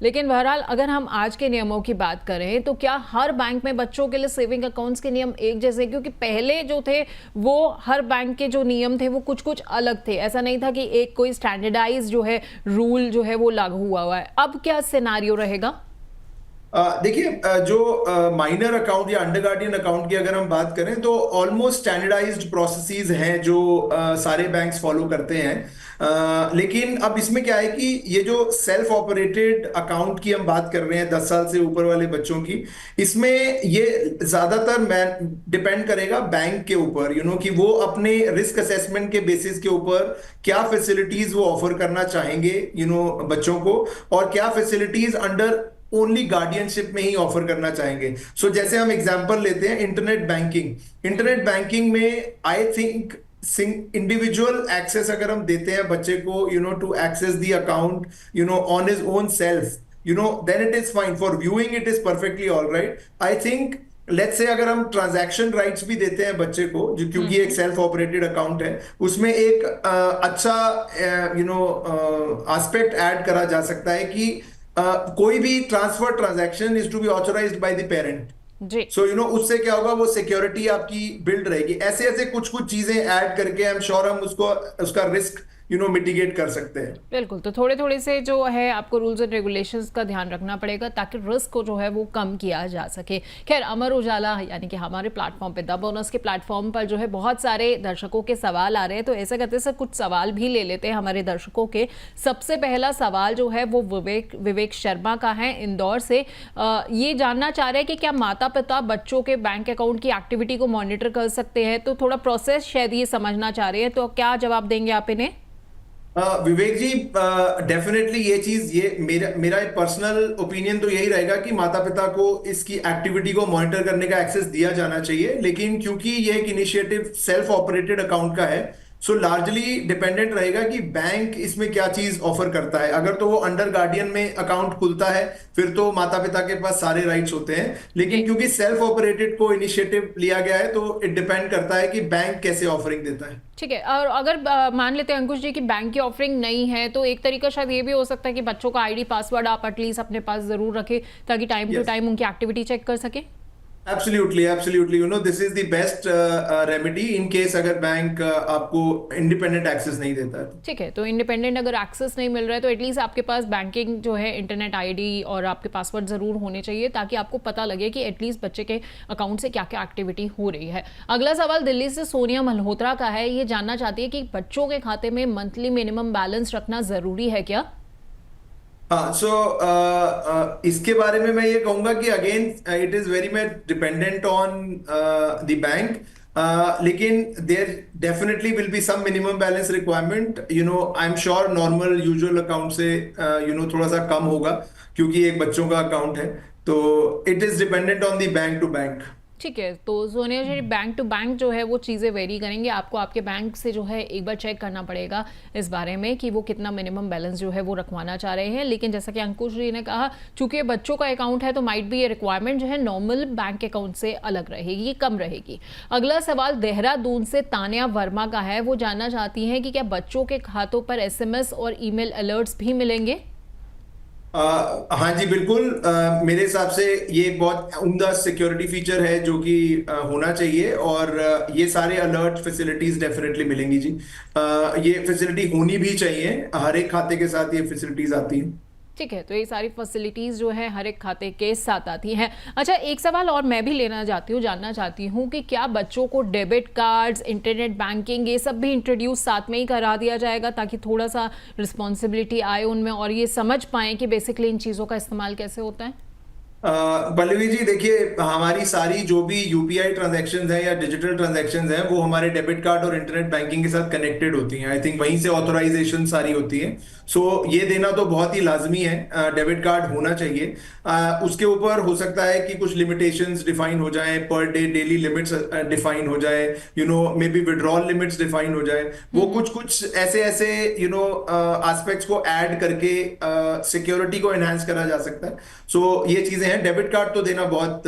लेकिन बहरहाल अगर हम आज के नियमों की बात करें तो क्या हर बैंक में बच्चों के लिए सेविंग अकाउंट्स के नियम एक जैसे, क्योंकि पहले जो थे वो हर बैंक के जो नियम थे वो कुछ कुछ अलग थे, ऐसा नहीं था कि एक कोई स्टैंडर्डाइज जो है रूल जो है वो लागू हुआ है। अब क्या सिनारियो रहेगा? देखिए, जो माइनर अकाउंट या अंडर गार्डियन अकाउंट की अगर हम बात करें तो ऑलमोस्ट स्टैंडर्डाइज्ड प्रोसेसेस हैं जो सारे बैंक्स फॉलो करते हैं। लेकिन अब इसमें क्या है कि ये जो सेल्फ ऑपरेटेड अकाउंट की हम बात कर रहे हैं 10 साल से ऊपर वाले बच्चों की, इसमें ये ज्यादातर डिपेंड करेगा बैंक के ऊपर, कि वो अपने रिस्क असेसमेंट के बेसिस के ऊपर क्या फैसिलिटीज वो ऑफर करना चाहेंगे बच्चों को, और क्या फैसिलिटीज अंडर ओनली गार्डियनशिप में ही ऑफर करना चाहेंगे। जैसे हम एग्जांपल लेते हैं इंटरनेट बैंकिंग में आई थिंक इंडिविजुअल एक्सेस अगर हम देते हैं बच्चे को to access the account on his own self, then it is fine for viewing, it is perfectly all right. I think let's say अगर हम ट्रांजैक्शन राइट्स भी देते हैं बच्चे को, जो क्योंकि एक सेल्फ ऑपरेटेड अकाउंट है, उसमें एक अच्छा एस्पेक्ट ऐड करा जा सकता है कि कोई भी transfer transaction is to be authorised by the parent. जी। उससे क्या होगा, वो सिक्योरिटी आपकी बिल्ड रहेगी। ऐसे ऐसे कुछ कुछ चीजें ऐड करके आई एम श्योर हम उसको उसका रिस्क मिटिगेट कर सकते हैं। बिल्कुल, तो थोड़े थोड़े से जो है आपको रूल्स एंड रेगुलेशंस का ध्यान रखना पड़ेगा ताकि रिस्क को जो है वो कम किया जा सके। खैर, अमर उजाला यानी कि हमारे प्लेटफॉर्म पे द बोनस के प्लेटफॉर्म पर जो है बहुत सारे दर्शकों के सवाल आ रहे हैं, तो ऐसा करते सर कुछ सवाल भी ले लेते हैं हमारे दर्शकों के। सबसे पहला सवाल जो है वो विवेक शर्मा का है इंदौर से। ये जानना चाह रहे हैं कि क्या माता पिता बच्चों के बैंक अकाउंट की एक्टिविटी को मॉनिटर कर सकते हैं, तो थोड़ा प्रोसेस शायद ये समझना चाह रहे हैं, तो क्या जवाब देंगे आप इन्हें? विवेक जी, डेफिनेटली ये मेरा मेरा एक पर्सनल ओपिनियन तो यही रहेगा कि माता पिता को इसकी एक्टिविटी को मॉनिटर करने का एक्सेस दिया जाना चाहिए। लेकिन क्योंकि ये एक इनिशिएटिव सेल्फ ऑपरेटेड अकाउंट का है, सो लार्जली डिपेंडेंट रहेगा कि बैंक इसमें क्या चीज ऑफर करता है। अगर तो वो अंडर गार्डियन में अकाउंट खुलता है फिर तो माता पिता के पास सारे राइट्स होते हैं। लेकिन क्योंकि सेल्फ ऑपरेटेड को इनिशिएटिव लिया गया है तो इट डिपेंड करता है कि बैंक कैसे ऑफरिंग देता है। ठीक है, और अगर मान लेते हैं अंकुश जी की बैंक की ऑफरिंग नहीं है, तो एक तरीका शायद ये भी हो सकता है कि बच्चों का आईडी पासवर्ड आप एटलीस्ट अपने पास जरूर रखें ताकि टाइम टू टाइम उनकी एक्टिविटी चेक कर सके। Absolutely absolutely, this is the best remedy in case अगर बैंक आपको इंडिपेंडेंट एक्सेस नहीं देता है। ठीक है, तो इंडिपेंडेंट अगर एक्सेस नहीं मिल रहा है तो एटलीस्ट आपके पास बैंकिंग जो है इंटरनेट आईडी और आपके पासवर्ड जरूर होने चाहिए ताकि आपको पता लगे कि एटलीस्ट बच्चे के अकाउंट से क्या क्या एक्टिविटी हो रही है। अगला सवाल दिल्ली से सोनिया मल्होत्रा का है। ये जानना चाहती है कि बच्चों के खाते में मंथली मिनिमम बैलेंस रखना जरूरी है क्या? हाँ, इसके बारे में मैं ये कहूंगा कि again it is very much dependent on the bank. लेकिन there definitely will be some minimum balance requirement. I am sure normal usual account से थोड़ा सा कम होगा क्योंकि एक बच्चों का अकाउंट है, तो it is dependent on the bank to bank. ठीक है, तो Sonia ji bank to bank जो है वो चीज़ें वेरी करेंगे। आपको आपके बैंक से जो है एक बार चेक करना पड़ेगा इस बारे में कि वो कितना मिनिमम बैलेंस जो है वो रखवाना चाह रहे हैं। लेकिन जैसा कि अंकुश जी ने कहा, चूंकि बच्चों का अकाउंट है तो माइट भी ये रिक्वायरमेंट जो है नॉर्मल बैंक अकाउंट से अलग रहेगी, कम रहेगी। अगला सवाल देहरादून से तान्या वर्मा का है। वो जानना चाहती हैं कि क्या बच्चों के खातों पर SMS और ईमेल अलर्ट्स भी मिलेंगे? हाँ जी, बिल्कुल। मेरे हिसाब से ये एक बहुत उम्दा सिक्योरिटी फीचर है जो कि होना चाहिए, और ये सारे अलर्ट फैसिलिटीज डेफिनेटली मिलेंगी जी। ये फैसिलिटी होनी भी चाहिए, हर एक खाते के साथ ये फैसिलिटीज आती हैं। ठीक है, तो ये सारी फैसिलिटीज जो है हर एक खाते के साथ आती हैं। अच्छा, एक सवाल और मैं भी लेना चाहती हूँ, जानना चाहती हूँ कि क्या बच्चों को डेबिट कार्ड्स, इंटरनेट बैंकिंग ये सब भी इंट्रोड्यूस साथ में ही करा दिया जाएगा ताकि थोड़ा सा रिस्पॉन्सिबिलिटी आए उनमें और ये समझ पाएं कि बेसिकली इन चीज़ों का इस्तेमाल कैसे होता है? पल्लवी जी, देखिए, हमारी सारी जो भी यूपीआई ट्रांजैक्शंस हैं या डिजिटल ट्रांजैक्शंस हैं वो हमारे डेबिट कार्ड और इंटरनेट बैंकिंग के साथ कनेक्टेड होती हैं। आई थिंक वहीं से ऑथराइजेशन सारी होती है। सो ये देना तो बहुत ही लाजमी है, डेबिट कार्ड होना चाहिए। उसके ऊपर हो सकता है कि कुछ लिमिटेशंस डिफाइन हो जाएं, per day daily limits define हो जाए, may be withdrawal limits define हो जाए। वो कुछ कुछ ऐसे ऐसे एस्पेक्ट्स को ऐड करके सिक्योरिटी को एनहांस करा जा सकता है। सो ये चीजें हैं। डेबिट कार्ड तो देना बहुत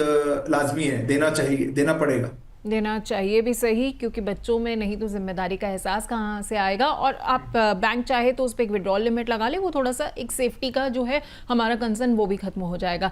लाजमी है, देना चाहिए, देना पड़ेगा। देना चाहिए भी सही, क्योंकि बच्चों में नहीं तो जिम्मेदारी का एहसास कहाँ से आएगा। और आप बैंक चाहे तो उस पर एक विड्रॉल लिमिट लगा ले, वो थोड़ा सा एक सेफ्टी का जो है हमारा कंसर्न वो भी खत्म हो जाएगा।